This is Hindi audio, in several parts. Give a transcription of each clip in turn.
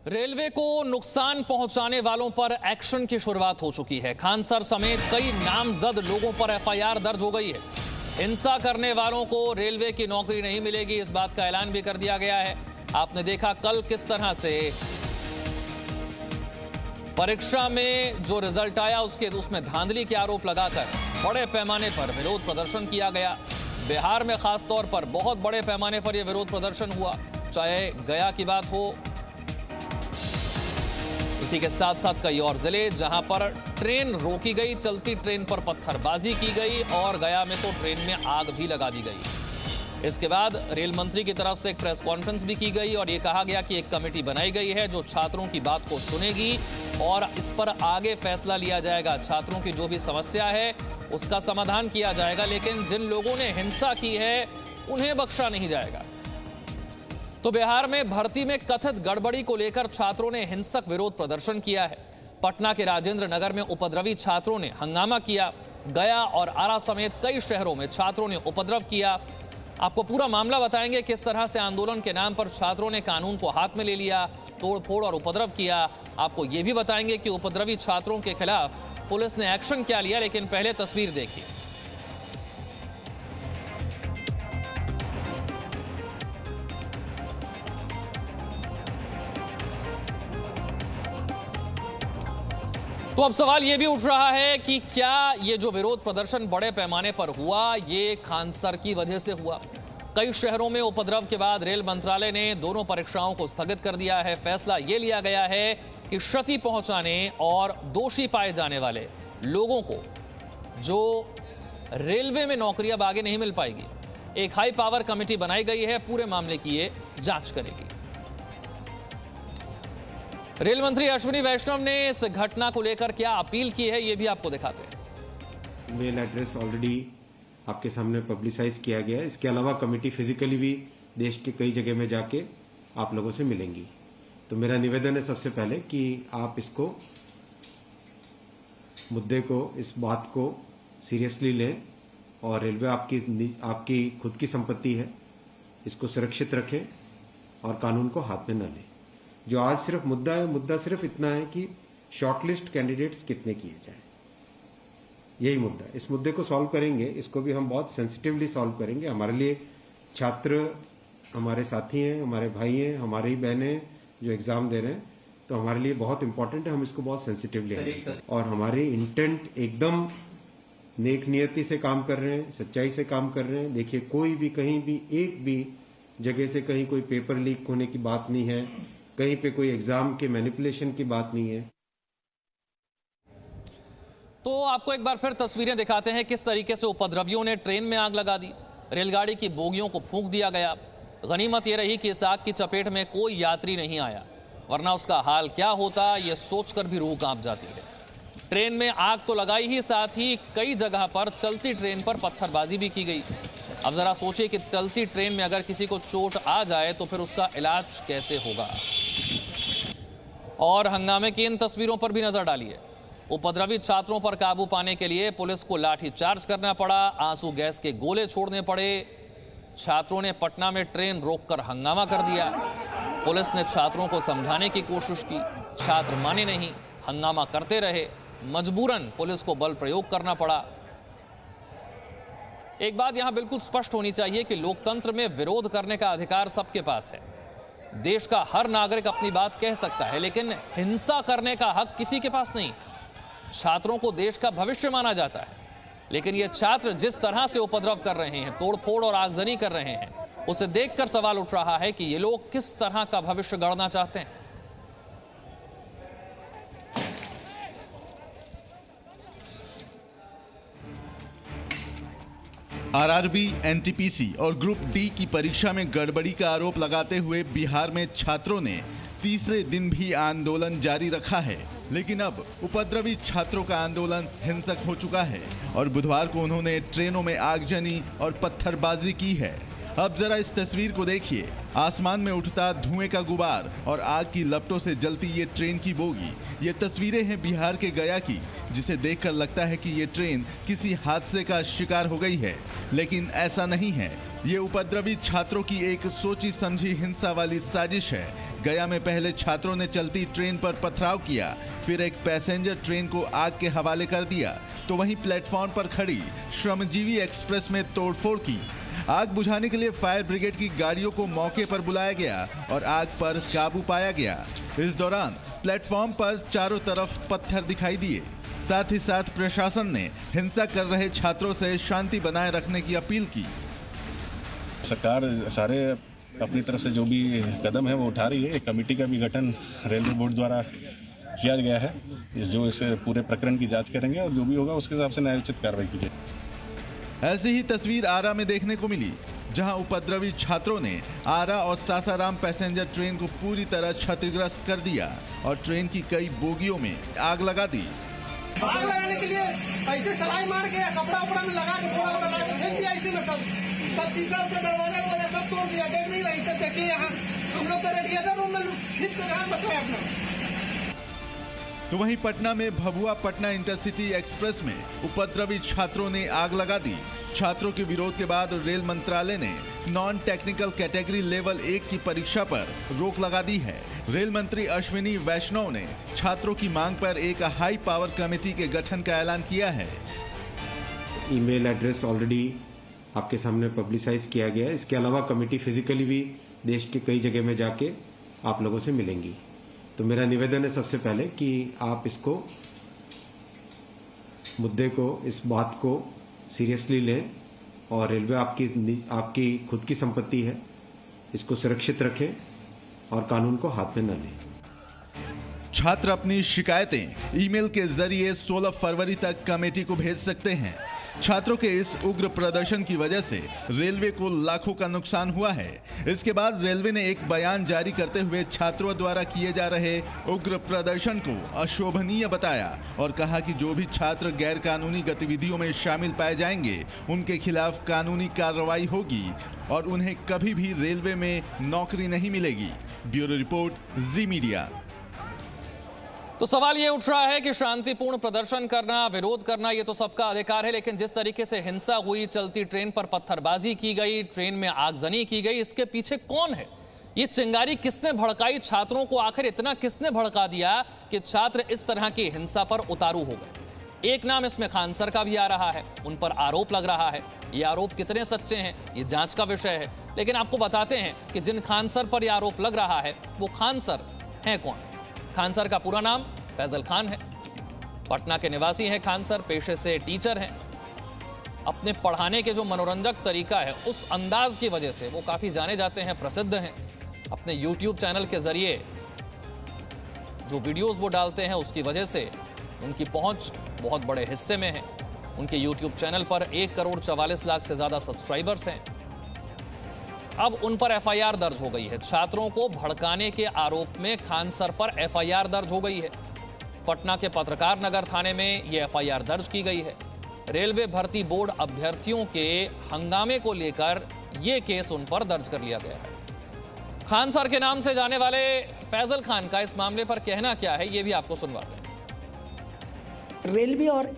रेलवे को नुकसान पहुंचाने वालों पर एक्शन की शुरुआत हो चुकी है। खान सर समेत कई नामजद लोगों पर एफआईआर दर्ज हो गई है। हिंसा करने वालों को रेलवे की नौकरी नहीं मिलेगी, इस बात का ऐलान भी कर दिया गया है। आपने देखा कल किस तरह से परीक्षा में जो रिजल्ट आया उसमें धांधली के आरोप लगाकर बड़े पैमाने पर विरोध प्रदर्शन किया गया। बिहार में खासतौर पर बहुत बड़े पैमाने पर यह विरोध प्रदर्शन हुआ, चाहे गया की बात हो, इसी के साथ साथ कई और जिले जहां पर ट्रेन रोकी गई, चलती ट्रेन पर पत्थरबाजी की गई और गया में तो ट्रेन में आग भी लगा दी गई। इसके बाद रेल मंत्री की तरफ से एक प्रेस कॉन्फ्रेंस भी की गई और यह कहा गया कि एक कमेटी बनाई गई है जो छात्रों की बात को सुनेगी और इस पर आगे फैसला लिया जाएगा। छात्रों की जो भी समस्या है उसका समाधान किया जाएगा, लेकिन जिन लोगों ने हिंसा की है उन्हें बख्शा नहीं जाएगा। तो बिहार में भर्ती में कथित गड़बड़ी को लेकर छात्रों ने हिंसक विरोध प्रदर्शन किया है। पटना के राजेंद्र नगर में उपद्रवी छात्रों ने हंगामा किया। गया और आरा समेत कई शहरों में छात्रों ने उपद्रव किया। आपको पूरा मामला बताएंगे, किस तरह से आंदोलन के नाम पर छात्रों ने कानून को हाथ में ले लिया, तोड़फोड़ और उपद्रव किया। आपको यह भी बताएंगे कि उपद्रवी छात्रों के खिलाफ पुलिस ने एक्शन क्या लिया, लेकिन पहले तस्वीर देखिए। तो अब सवाल यह भी उठ रहा है कि क्या ये जो विरोध प्रदर्शन बड़े पैमाने पर हुआ, ये खान सर की वजह से हुआ? कई शहरों में उपद्रव के बाद रेल मंत्रालय ने दोनों परीक्षाओं को स्थगित कर दिया है। फैसला यह लिया गया है कि क्षति पहुंचाने और दोषी पाए जाने वाले लोगों को जो रेलवे में नौकरी अब आगे नहीं मिल पाएगी, एक हाई पावर कमेटी बनाई गई है, पूरे मामले की ये जांच करेगी। रेल मंत्री अश्विनी वैष्णव ने इस घटना को लेकर क्या अपील की है, ये भी आपको दिखाते हैं। मेल एड्रेस ऑलरेडी आपके सामने पब्लिसाइज किया गया है। इसके अलावा कमेटी फिजिकली भी देश के कई जगह में जाके आप लोगों से मिलेंगी। तो मेरा निवेदन है सबसे पहले कि आप इसको मुद्दे को, इस बात को सीरियसली लें और रेलवे आपकी खुद की संपत्ति है, इसको सुरक्षित रखें और कानून को हाथ में न लें। जो आज सिर्फ मुद्दा है, मुद्दा सिर्फ इतना है कि शॉर्टलिस्ट कैंडिडेट्स कितने किए जाएं, यही मुद्दा है। इस मुद्दे को सॉल्व करेंगे, इसको भी हम बहुत सेंसिटिवली सॉल्व करेंगे। हमारे लिए छात्र हमारे साथी हैं, हमारे भाई हैं, हमारे ही बहनें हैं जो एग्जाम दे रहे हैं, तो हमारे लिए बहुत इंपॉर्टेंट है, हम इसको बहुत सेंसिटिवली लेंगे। और हमारी इंटेंट एकदम नेक नियति से काम कर रहे हैं, सच्चाई से काम कर रहे हैं। देखिए, कोई भी कहीं भी एक भी जगह से कहीं कोई पेपर लीक होने की बात नहीं है, कहीं पे कोई एग्जाम के मैनिपुलेशन की बात नहीं है। तो आपको एक बार फिर तस्वीरें दिखाते हैं किस तरीके से उपद्रवियों ने ट्रेन में आग लगा दी, रेलगाड़ी की बोगियों को फूंक दिया गया। गनीमत यह रही कि इस आग की चपेट में कोई यात्री नहीं आया, वरना उसका हाल क्या होता यह सोचकर भी रूह कांप जाती है। ट्रेन में आग तो लगाई ही, साथ ही कई जगह पर चलती ट्रेन पर पत्थरबाजी भी की गई। अब जरा सोचिए कि चलती ट्रेन में अगर किसी को चोट आ जाए तो फिर उसका इलाज कैसे होगा। और हंगामे की इन तस्वीरों पर भी नजर डालिए। उपद्रवी छात्रों पर काबू पाने के लिए पुलिस को लाठी चार्ज करना पड़ा, आंसू गैस के गोले छोड़ने पड़े। छात्रों ने पटना में ट्रेन रोककर हंगामा कर दिया। पुलिस ने छात्रों को समझाने की कोशिश की, छात्र माने नहीं, हंगामा करते रहे। मजबूरन पुलिस को बल प्रयोग करना पड़ा। एक बात यहां बिल्कुल स्पष्ट होनी चाहिए कि लोकतंत्र में विरोध करने का अधिकार सबके पास है। देश का हर नागरिक अपनी बात कह सकता है, लेकिन हिंसा करने का हक किसी के पास नहीं। छात्रों को देश का भविष्य माना जाता है, लेकिन ये छात्र जिस तरह से उपद्रव कर रहे हैं, तोड़फोड़ और आगजनी कर रहे हैं, उसे देखकर सवाल उठ रहा है कि ये लोग किस तरह का भविष्य गढ़ना चाहते हैं। आरआरबी, एनटीपीसी और ग्रुप डी की परीक्षा में गड़बड़ी का आरोप लगाते हुए बिहार में छात्रों ने तीसरे दिन भी आंदोलन जारी रखा है। लेकिन अब उपद्रवी छात्रों का आंदोलन हिंसक हो चुका है और बुधवार को उन्होंने ट्रेनों में आगजनी और पत्थरबाजी की है। अब जरा इस तस्वीर को देखिए। आसमान में उठता धुएं का गुबार और आग की लपटों से जलती ये ट्रेन की बोगी। ये तस्वीरें हैं बिहार के गया की, जिसे देखकर लगता है कि ये ट्रेन किसी हादसे का शिकार हो गई है, लेकिन ऐसा नहीं है। ये उपद्रवी छात्रों की एक सोची समझी हिंसा वाली साजिश है, गया में पहले छात्रों ने चलती ट्रेन पर पथराव किया, फिर एक पैसेंजर ट्रेन को आग के हवाले कर दिया, तो वहीं प्लेटफॉर्म पर खड़ी श्रमजीवी एक्सप्रेस में तोड़फोड़ की। आग बुझाने के लिए फायर ब्रिगेड की गाड़ियों को मौके पर बुलाया गया और आग पर काबू पाया गया। इस दौरान प्लेटफॉर्म पर चारों तरफ पत्थर दिखाई दिए। साथ ही साथ प्रशासन ने हिंसा कर रहे छात्रों से शांति बनाए रखने की अपील की। सरकार सारे अपनी तरफ से जो भी कदम है वो उठा रही है। एक कमेटी का भी गठन रेलवे बोर्ड द्वारा किया गया है, जो इस पूरे प्रकरण की जांच करेंगे और जो भी होगा उसके हिसाब से न्यायोचित कार्रवाई की जाएगी। ऐसी ही तस्वीर आरा में देखने को मिली, जहां उपद्रवी छात्रों ने आरा और सासाराम पैसेंजर ट्रेन को पूरी तरह क्षतिग्रस्त कर दिया और ट्रेन की कई बोगियों में आग लगा दी। आग लगाने के लिए ऐसे सलाई मार के कपड़ा उपड़ा में लगा के थोड़ा लगा के फेंक दिया ऐसे में सब शीशा से दरवाजा वगैरह सब तोड़ दिया। देख नहीं रही सब देखिए, यहाँ हम लोग तो रेडिएटर रूम में खींच के कहाँ बचाए अपना। तो वहीं पटना में भभुआ पटना इंटरसिटी एक्सप्रेस में उपद्रवी छात्रों ने आग लगा दी। छात्रों के विरोध के बाद रेल मंत्रालय ने नॉन टेक्निकल कैटेगरी लेवल 1 की परीक्षा पर रोक लगा दी है। रेल मंत्री अश्विनी वैष्णव ने छात्रों की मांग पर एक हाई पावर कमेटी के गठन का ऐलान किया है। ईमेल एड्रेस ऑलरेडी आपके सामने पब्लिसाइज किया गया है। इसके अलावा कमेटी फिजिकली भी देश के कई जगह में जाके आप लोगों से मिलेंगी। तो मेरा निवेदन है सबसे पहले कि आप इसको मुद्दे को, इस बात को सीरियसली लें और रेलवे आपकी खुद की संपत्ति है, इसको सुरक्षित रखें और कानून को हाथ में न लें। छात्र अपनी शिकायतें ईमेल के जरिए 16 फरवरी तक कमेटी को भेज सकते हैं। छात्रों के इस उग्र प्रदर्शन की वजह से रेलवे को लाखों का नुकसान हुआ है। इसके बाद रेलवे ने एक बयान जारी करते हुए छात्रों द्वारा किए जा रहे उग्र प्रदर्शन को अशोभनीय बताया और कहा कि जो भी छात्र गैर कानूनी गतिविधियों में शामिल पाए जाएंगे उनके खिलाफ कानूनी कार्रवाई होगी और उन्हें कभी भी रेलवे में नौकरी नहीं मिलेगी। ब्यूरो रिपोर्ट, जी मीडिया। तो सवाल ये उठ रहा है कि शांतिपूर्ण प्रदर्शन करना, विरोध करना, ये तो सबका अधिकार है, लेकिन जिस तरीके से हिंसा हुई, चलती ट्रेन पर पत्थरबाजी की गई, ट्रेन में आगजनी की गई, इसके पीछे कौन है? ये चिंगारी किसने भड़काई छात्रों को? आखिर इतना किसने भड़का दिया कि छात्र इस तरह की हिंसा पर उतारू हो गए? एक नाम इसमें खान सर का भी आ रहा है, उन पर आरोप लग रहा है। ये आरोप कितने सच्चे हैं ये जांच का विषय है, लेकिन आपको बताते हैं कि जिन खान सर पर यह आरोप लग रहा है वो खान सर हैं कौन। खान सर का पूरा नाम फैजल खान है। पटना के निवासी हैं खान सर, पेशे से टीचर हैं। अपने पढ़ाने के जो मनोरंजक तरीका है, उस अंदाज की वजह से वो काफ़ी जाने जाते हैं, प्रसिद्ध हैं। अपने YouTube चैनल के जरिए जो वीडियोस वो डालते हैं उसकी वजह से उनकी पहुंच बहुत बड़े हिस्से में है। उनके YouTube चैनल पर 1,44,00,000 से ज़्यादा सब्सक्राइबर्स हैं। अब उन पर FIR दर्ज हो गई है। छात्रों को भड़काने के आरोप में खान सर पर FIR दर्ज हो गई है। पटना के पत्रकार नगर थाने में यह FIR दर्ज की गई है। रेलवे भर्ती बोर्ड अभ्यर्थियों के हंगामे को लेकर यह केस उन पर दर्ज कर लिया गया है। खान सर के नाम से जाने वाले फैजल खान का इस मामले पर कहना क्या है, ये भी आपको सुनवाते हैं। रेलवे और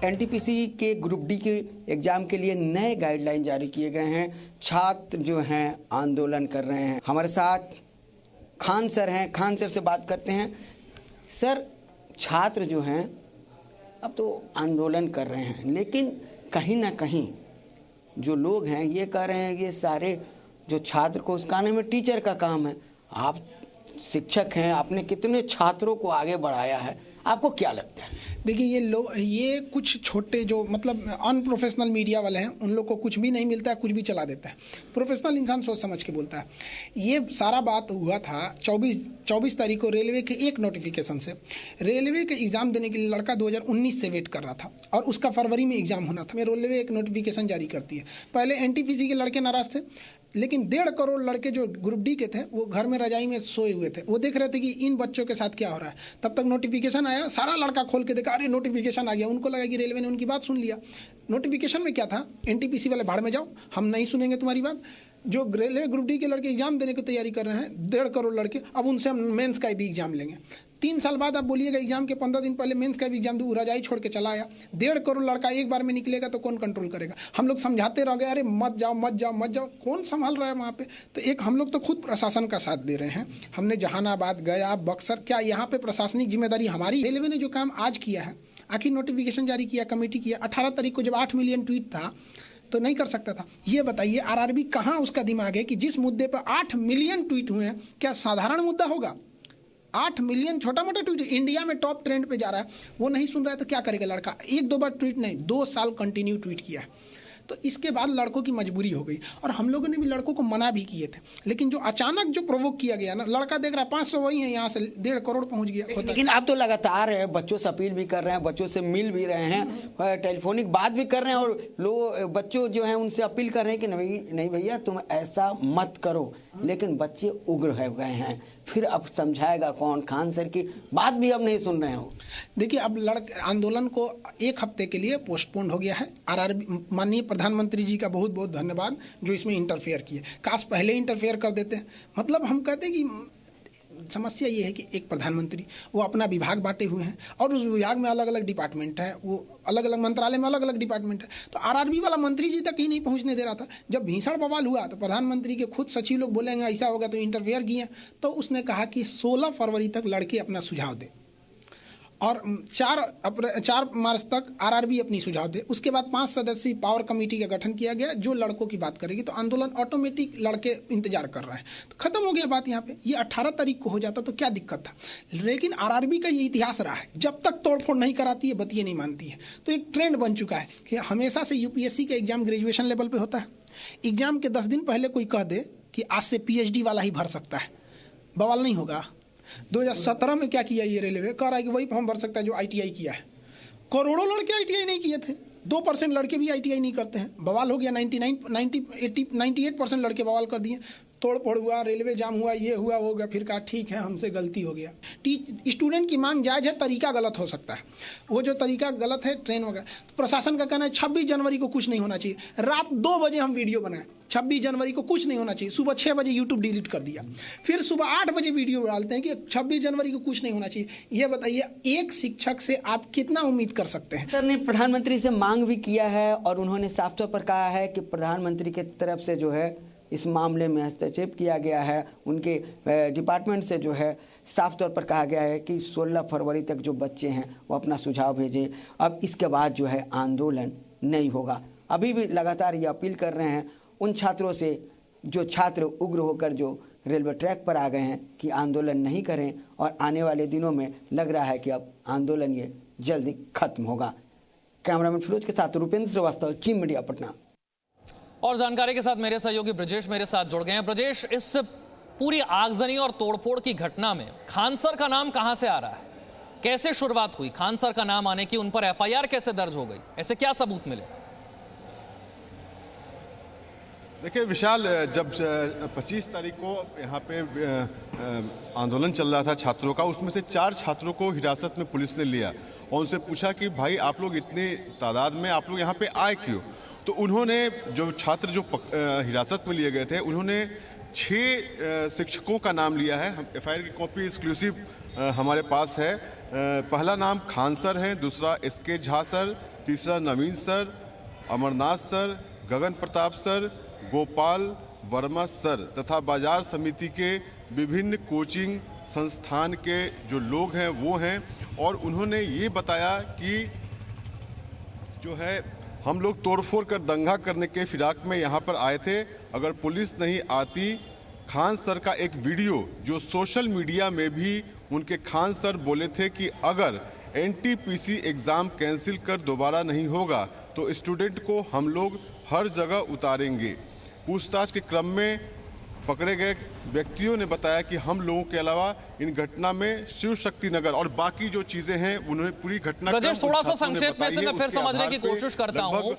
NTPC के ग्रुप डी के एग्जाम के लिए नए गाइडलाइन जारी किए गए हैं। छात्र जो हैं आंदोलन कर रहे हैं। हमारे साथ खान सर हैं, खान सर से बात करते हैं। सर, छात्र जो हैं अब तो आंदोलन कर रहे हैं, लेकिन कहीं ना कहीं जो लोग हैं ये कह रहे हैं ये सारे जो छात्र को, उस कहने में टीचर का काम है। आप शिक्षक हैं, आपने कितने छात्रों को आगे बढ़ाया है, आपको क्या लगता है? देखिए, ये कुछ छोटे जो मतलब अनप्रोफेशनल मीडिया वाले हैं, उन लोग को कुछ भी नहीं मिलता है, कुछ भी चला देता है। प्रोफेशनल इंसान सोच समझ के बोलता है। ये सारा बात हुआ था 24 तारीख को रेलवे के एक नोटिफिकेशन से। रेलवे के एग्ज़ाम देने के लिए लड़का 2019 से वेट कर रहा था और उसका फरवरी में एग्ज़ाम होना था। रेलवे एक नोटिफिकेशन जारी करती है। पहले NTPC के लड़के नाराज थे, लेकिन 1.5 करोड़ लड़के जो ग्रुप डी के थे वो घर में रजाई में सोए हुए थे। वो देख रहे थे कि इन बच्चों के साथ क्या हो रहा है। तब तक नोटिफिकेशन आया, सारा लड़का खोल के देखा, अरे नोटिफिकेशन आ गया। उनको लगा कि रेलवे ने उनकी बात सुन लिया। नोटिफिकेशन में क्या था? NTPC वाले भाड़ में जाओ, हम नहीं सुनेंगे तुम्हारी बात। जो रेलवे ग्रुप डी के लड़के एग्जाम देने की तैयारी कर रहे हैं, 1.5 करोड़ लड़के, अब उनसे हम मेंस का भी एग्जाम लेंगे। 3 साल बाद आप बोलिएगा एग्जाम के 15 दिन पहले मेंस का भी एग्जाम दो, रजाई छोड़ के चला आया। 1.5 करोड़ लड़का एक बार में निकलेगा तो कौन कंट्रोल करेगा? हम लोग समझाते रह गए, अरे मत जाओ मत जाओ मत जाओ, कौन संभाल रहा है वहाँ पे? तो एक हम लोग तो खुद प्रशासन का साथ दे रहे हैं। हमने जहानाबाद, गया, बक्सर, क्या यहाँ पे प्रशासनिक जिम्मेदारी हमारी? रेलवे ने जो काम आज किया है, आखिर नोटिफिकेशन जारी किया, कमेटी किया, 18 तारीख को जब 8 मिलियन ट्वीट था तो नहीं कर सकता था? ये बताइए आरआरबी कहाँ उसका दिमाग है कि जिस मुद्दे पर 8 मिलियन ट्वीट हुए हैं, क्या साधारण मुद्दा होगा? 8 मिलियन छोटा मोटा ट्वीट, इंडिया में टॉप ट्रेंड पे जा रहा है, वो नहीं सुन रहा है तो क्या करेगा लड़का? 1-2 बार ट्वीट नहीं, 2 साल कंटिन्यू ट्वीट किया है। तो इसके बाद लड़कों की मजबूरी हो गई, और हम लोगों ने भी लड़कों को मना भी किए थे, लेकिन जो अचानक जो प्रोवोक किया गया ना, लड़का देख रहा है 500 वही है, यहाँ से 1.5 करोड़ पहुंच गया। लेकिन आप तो लगातार बच्चों से अपील भी कर रहे हैं, बच्चों से मिल भी रहे हैं, टेलीफोनिक बात भी कर रहे हैं, और लोग बच्चों जो हैं उनसे अपील कर रहे हैं कि नहीं भैया तुम ऐसा मत करो, लेकिन बच्चे उग्र हो गए हैं। फिर अब समझाएगा कौन? खान सर की बात भी अब नहीं सुन रहे हो। देखिए, अब आंदोलन को 1 हफ्ते के लिए पोस्टपोन हो गया है। आरआरबी, माननीय प्रधानमंत्री जी का बहुत बहुत धन्यवाद जो इसमें इंटरफेयर किए। काश पहले इंटरफेयर कर देते। मतलब हम कहते हैं कि समस्या ये है कि एक प्रधानमंत्री, वो अपना विभाग बांटे हुए हैं, और उस विभाग में अलग अलग डिपार्टमेंट है, वो अलग अलग मंत्रालय में अलग अलग डिपार्टमेंट है। तो आरआरबी वाला मंत्री जी तक ही नहीं पहुंचने दे रहा था। जब भीषण बवाल हुआ तो प्रधानमंत्री के खुद सचिव लोग बोलेंगे ऐसा होगा, तो इंटरफेयर किए। तो उसने कहा कि 16 फरवरी तक लड़के अपना सुझाव दे, और 4 मार्च तक आरआरबी अपनी सुझाव दे। उसके बाद 5 सदस्यीय पावर कमेटी का गठन किया गया जो लड़कों की बात करेगी। तो आंदोलन ऑटोमेटिक लड़के इंतजार कर रहे हैं, तो खत्म हो गया बात यहाँ पे। ये 18 तारीख को हो जाता तो क्या दिक्कत था? लेकिन आरआरबी का ये इतिहास रहा है, जब तक तोड़फोड़ नहीं कराती है बतिये नहीं मानती है। तो एक ट्रेंड बन चुका है कि हमेशा से यूपीएससी का एग्जाम ग्रेजुएशन लेवल पर होता है। एग्जाम के 10 दिन पहले कोई कह दे कि आज से PhD वाला ही भर सकता है, बवाल नहीं होगा। 2017 में क्या किया ये रेलवे? कह रहा है कि वही फॉर्म भर सकता है जो ITI किया है। करोड़ों लड़के ITI नहीं किए थे, 2% लड़के भी ITI नहीं करते हैं। बवाल हो गया, 98% लड़के बवाल कर दिए। तोड़ फोड़ हुआ, रेलवे जाम हुआ, ये हुआ वो गया। फिर कहा ठीक है हमसे गलती हो गया। स्टूडेंट की मांग जायज़ है, तरीका गलत हो सकता है। वो जो तरीका गलत है ट्रेन वगैरह, तो प्रशासन का कहना है 26 जनवरी को कुछ नहीं होना चाहिए। रात 2 बजे हम वीडियो बनाए, 26 जनवरी को कुछ नहीं होना चाहिए। सुबह 6 बजे यूट्यूब डिलीट कर दिया, फिर सुबह 8 बजे वीडियो डालते हैं कि 26 जनवरी को कुछ नहीं होना चाहिए। ये बताइए एक शिक्षक से आप कितना उम्मीद कर सकते हैं? सर ने प्रधानमंत्री से मांग भी किया है, और उन्होंने साफ तौर पर कहा है कि प्रधानमंत्री की तरफ से जो है इस मामले में हस्तक्षेप किया गया है। उनके डिपार्टमेंट से जो है साफ तौर पर कहा गया है कि 16 फरवरी तक जो बच्चे हैं वो अपना सुझाव भेजें। अब इसके बाद जो है आंदोलन नहीं होगा। अभी भी लगातार ये अपील कर रहे हैं उन छात्रों से जो छात्र उग्र होकर जो रेलवे ट्रैक पर आ गए हैं कि आंदोलन नहीं करें, और आने वाले दिनों में लग रहा है कि अब आंदोलन ये जल्दी खत्म होगा। कैमरामैन फिरोज के साथ रुपेंद्र श्रीवास्तव, चीम मीडिया, पटना। और जानकारी के साथ मेरे सहयोगी ब्रजेश मेरे साथ जुड़ गए हैं। ब्रजेश, इस पूरी आगजनी और तोड़फोड़ की घटना में खान सर का नाम कहां से आ रहा है? कैसे शुरुआत हुई खान सर का नाम आने की? उन पर FIR कैसे दर्ज हो गई? ऐसे क्या सबूत मिले? देखिए विशाल, जब 25 तारीख को यहाँ पे आंदोलन चल रहा था छात्रों का, उसमें से 4 छात्रों को हिरासत में पुलिस ने लिया और उनसे पूछा कि भाई आप लोग इतनी तादाद में आप लोग यहाँ पे आए क्यों? तो उन्होंने, जो छात्र जो हिरासत में लिए गए थे, उन्होंने 6 शिक्षकों का नाम लिया है। FIR की कॉपी एक्सक्लूसिव हमारे पास है। पहला नाम खान सर है, दूसरा SK झा सर, तीसरा नवीन सर, अमरनाथ सर, गगन प्रताप सर, गोपाल वर्मा सर तथा बाजार समिति के विभिन्न कोचिंग संस्थान के जो लोग हैं वो हैं। और उन्होंने ये बताया कि जो है हम लोग तोड़फोड़ कर दंगा करने के फिराक में यहाँ पर आए थे। अगर पुलिस नहीं आती, खान सर का एक वीडियो जो सोशल मीडिया में भी उनके खान सर बोले थे कि अगर NTPC एग्ज़ाम कैंसिल कर दोबारा नहीं होगा तो स्टूडेंट को हम लोग हर जगह उतारेंगे। पूछताछ के क्रम में पकड़े गए व्यक्तियों ने बताया कि हम लोगों के अलावा इन घटना में शिव शक्ति नगर और बाकी जो चीजें हैं उन्होंने पूरी घटना थोड़ा सा संक्षेप में से मैं फिर समझने की कोशिश करता हूं।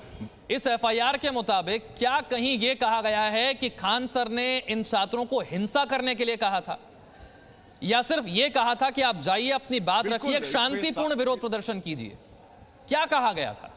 इस FIR के मुताबिक क्या कहीं ये कहा गया है कि खान सर ने इन छात्रों को हिंसा करने के लिए कहा था, या सिर्फ ये कहा था कि आप जाइए अपनी बात रखिए, एक शांतिपूर्ण विरोध प्रदर्शन कीजिए? क्या कहा गया था?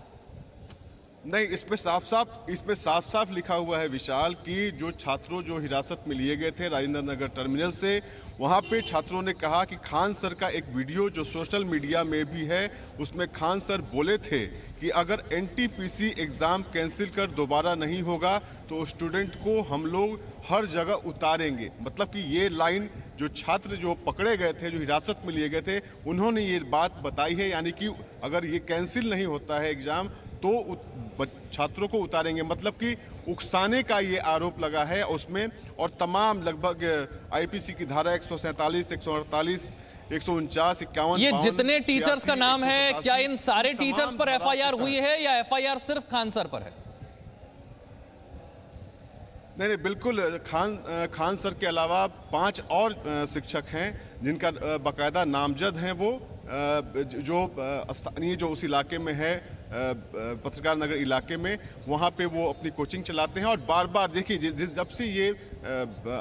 नहीं, इसमें साफ साफ लिखा हुआ है विशाल कि जो छात्रों जो हिरासत में लिए गए थे राजेंद्र नगर टर्मिनल से, वहां पे छात्रों ने कहा कि खान सर का एक वीडियो जो सोशल मीडिया में भी है, उसमें खान सर बोले थे कि अगर एनटीपीसी एग्ज़ाम कैंसिल कर दोबारा नहीं होगा तो स्टूडेंट को हम लोग हर जगह उतारेंगे। मतलब कि ये लाइन जो छात्र जो पकड़े गए थे, जो हिरासत में लिए गए थे, उन्होंने ये बात बताई है, यानी कि अगर ये कैंसिल नहीं होता है एग्ज़ाम तो छात्रों को उतारेंगे। मतलब कि उकसाने का ये आरोप लगा है उसमें, और तमाम लगभग आईपीसी की धारा 147, 148, 149, 51, ये जितने टीचर्स का नाम है, क्या इन सारे टीचर्स पर एफआईआर हुई है या एफआईआर सिर्फ खान सर पर है? नहीं, बिल्कुल। खान सर के अलावा 5 और शिक्षक हैं जिनका बाकायदा नामजद हैं, वो जो स्थानीय जो उस इलाके में है, पत्रकार नगर इलाके में, वहाँ पे वो अपनी कोचिंग चलाते हैं। और बार बार देखिए, जब से ये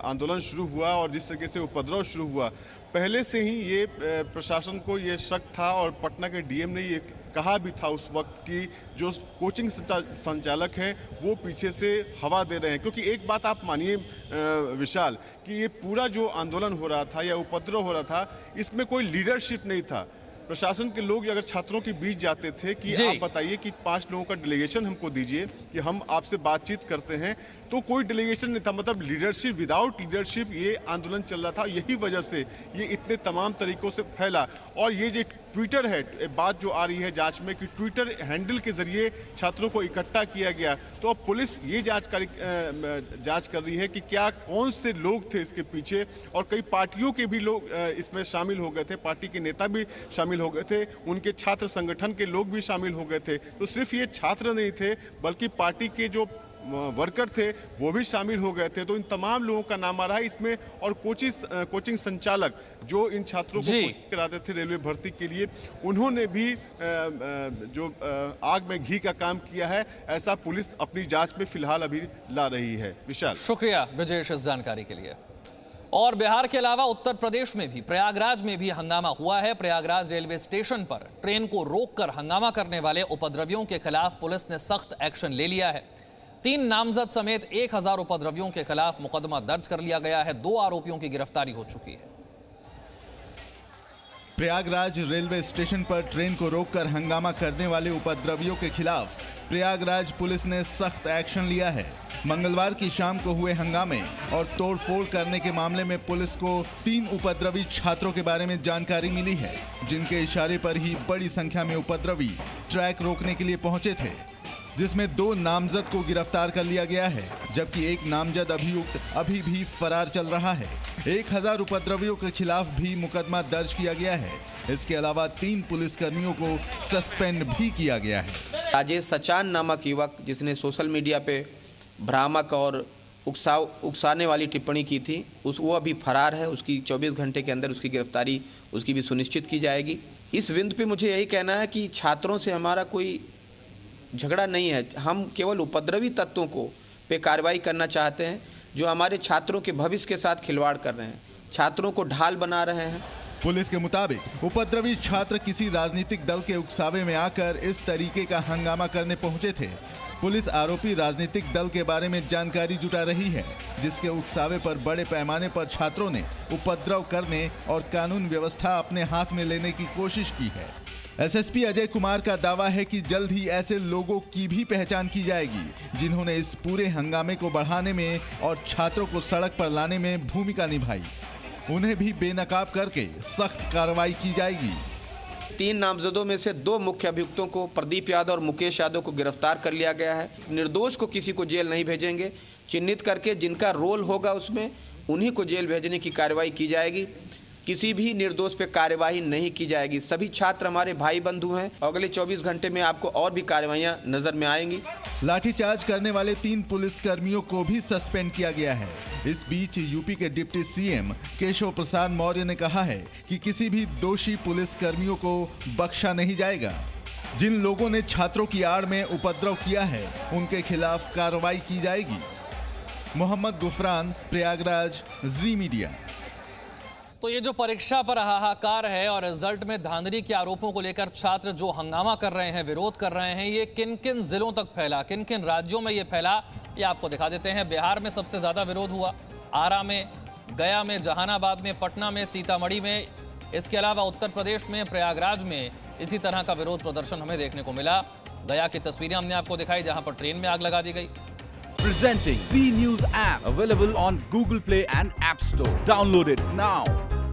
आंदोलन शुरू हुआ और जिस तरीके से उपद्रव शुरू हुआ, पहले से ही ये प्रशासन को ये शक था, और पटना के डीएम ने ये कहा भी था उस वक्त कि जो कोचिंग संचालक हैं वो पीछे से हवा दे रहे हैं। क्योंकि एक बात आप मानिए विशाल, कि ये पूरा जो आंदोलन हो रहा था या उपद्रव हो रहा था, इसमें कोई लीडरशिप नहीं था। प्रशासन के लोग अगर छात्रों के बीच जाते थे कि आप बताइए कि 5 लोगों का डेलीगेशन हमको दीजिए कि हम आपसे बातचीत करते हैं, तो कोई डेलीगेशन नहीं था। मतलब लीडरशिप, विदाउट लीडरशिप ये आंदोलन चल रहा था। यही वजह से ये इतने तमाम तरीकों से फैला। और ये जो ट्विटर है, बात जो आ रही है जांच में कि ट्विटर हैंडल के जरिए छात्रों को इकट्ठा किया गया, तो अब पुलिस ये जांच कर रही है कि क्या कौन से लोग थे इसके पीछे, और कई पार्टियों के भी लोग इसमें शामिल हो गए थे, पार्टी के नेता भी शामिल हो गए थे, उनके छात्र संगठन के लोग भी शामिल हो गए थे। तो सिर्फ ये छात्र नहीं थे, बल्कि पार्टी के जो वर्कर थे वो भी शामिल हो गए थे। तो इन तमाम लोगों का नाम आ रहा है इसमें। और कोचिंग संचालक जो इन छात्रों को कराते थे रेलवे भर्ती के लिए, उन्होंने भी जो आग में घी का काम किया है, ऐसा पुलिस अपनी जांच में फिलहाल अभी ला रही है। विशाल, शुक्रिया ब्रजेश इस जानकारी के लिए। और बिहार के अलावा उत्तर प्रदेश में भी, प्रयागराज में भी हंगामा हुआ है। प्रयागराज रेलवे स्टेशन पर ट्रेन को रोककर हंगामा करने वाले उपद्रवियों के खिलाफ पुलिस ने सख्त एक्शन ले लिया है। 3 नामजद समेत 1000 उपद्रवियों के खिलाफ मुकदमा दर्ज कर लिया गया है। 2 आरोपियों की गिरफ्तारी हो चुकी है। प्रयागराज रेलवे स्टेशन पर ट्रेन को रोककर हंगामा करने वाले उपद्रवियों के खिलाफ प्रयागराज पुलिस ने सख्त एक्शन लिया है। मंगलवार की शाम को हुए हंगामे और तोड़फोड़ करने के मामले में पुलिस को 3 उपद्रवी छात्रों के बारे में जानकारी मिली है, जिनके इशारे पर ही बड़ी संख्या में उपद्रवी ट्रैक रोकने के लिए पहुंचे थे, जिसमें 2 नामजद को गिरफ्तार कर लिया गया है, जबकि एक नामजद अभियुक्त अभी भी फरार चल रहा है। 1000 उपद्रवियों के खिलाफ भी मुकदमा दर्ज किया गया है। इसके अलावा 3 पुलिसकर्मियों को सस्पेंड भी किया गया है। राजेश सचान नामक युवक, जिसने सोशल मीडिया पे भ्रामक और उकसाने वाली टिप्पणी की थी, वो अभी फरार है। उसकी 24 घंटे के अंदर उसकी गिरफ्तारी उसकी भी सुनिश्चित की जाएगी। इस बिंदु पे मुझे यही कहना है कि छात्रों से हमारा कोई झगड़ा नहीं है। हम केवल उपद्रवी तत्वों को पे कार्रवाई करना चाहते हैं, जो हमारे छात्रों के भविष्य के साथ खिलवाड़ कर रहे हैं, छात्रों को ढाल बना रहे हैं। पुलिस के मुताबिक उपद्रवी छात्र किसी राजनीतिक दल के उकसावे में आकर इस तरीके का हंगामा करने पहुंचे थे। पुलिस आरोपी राजनीतिक दल के बारे में जानकारी जुटा रही है, जिसके उकसावे पर बड़े पैमाने पर छात्रों ने उपद्रव करने और कानून व्यवस्था अपने हाथ में लेने की कोशिश की है। एसएसपी अजय कुमार का दावा है कि जल्द ही ऐसे लोगों की भी पहचान की जाएगी, जिन्होंने इस पूरे हंगामे को बढ़ाने में और छात्रों को सड़क पर लाने में भूमिका निभाई। उन्हें भी बेनकाब करके सख्त कार्रवाई की जाएगी। 3 नामजदों में से 2 मुख्य अभियुक्तों को, प्रदीप यादव और मुकेश यादव को गिरफ्तार कर लिया गया है। निर्दोष को किसी को जेल नहीं भेजेंगे, चिन्हित करके जिनका रोल होगा उसमें उन्हीं को जेल भेजने की कार्रवाई की जाएगी। किसी भी निर्दोष पे कार्यवाही नहीं की जाएगी। सभी छात्र हमारे भाई बंधु हैं। अगले 24 घंटे में आपको और भी कार्रवाइयां नजर में आएंगी। लाठीचार्ज करने वाले 3 पुलिसकर्मियों को भी सस्पेंड किया गया है। इस बीच यूपी के डिप्टी सीएम केशव प्रसाद मौर्य ने कहा है कि किसी भी दोषी पुलिसकर्मियों को बख्शा नहीं जाएगा। जिन लोगों ने छात्रों की आड़ में उपद्रव किया है, उनके खिलाफ कार्रवाई की जाएगी। मोहम्मद गुफरान, प्रयागराज, जी मीडिया। तो ये जो परीक्षा पर हाहाकार है और रिजल्ट में धांधली के आरोपों को लेकर छात्र जो हंगामा कर रहे हैं, विरोध कर रहे हैं, ये किन किन जिलों तक फैला, किन किन राज्यों में ये फैला, ये आपको दिखा देते हैं। बिहार में सबसे ज्यादा विरोध हुआ, आरा में, गया में, जहानाबाद में, पटना में, सीतामढ़ी में। इसके अलावा उत्तर प्रदेश में, प्रयागराज में इसी तरह का विरोध प्रदर्शन हमें देखने को मिला। गया की तस्वीरें हमने आपको दिखाई जहां पर ट्रेन में आग लगा दी गई। Presenting B News app, available on Google Play and App Store. Download it now.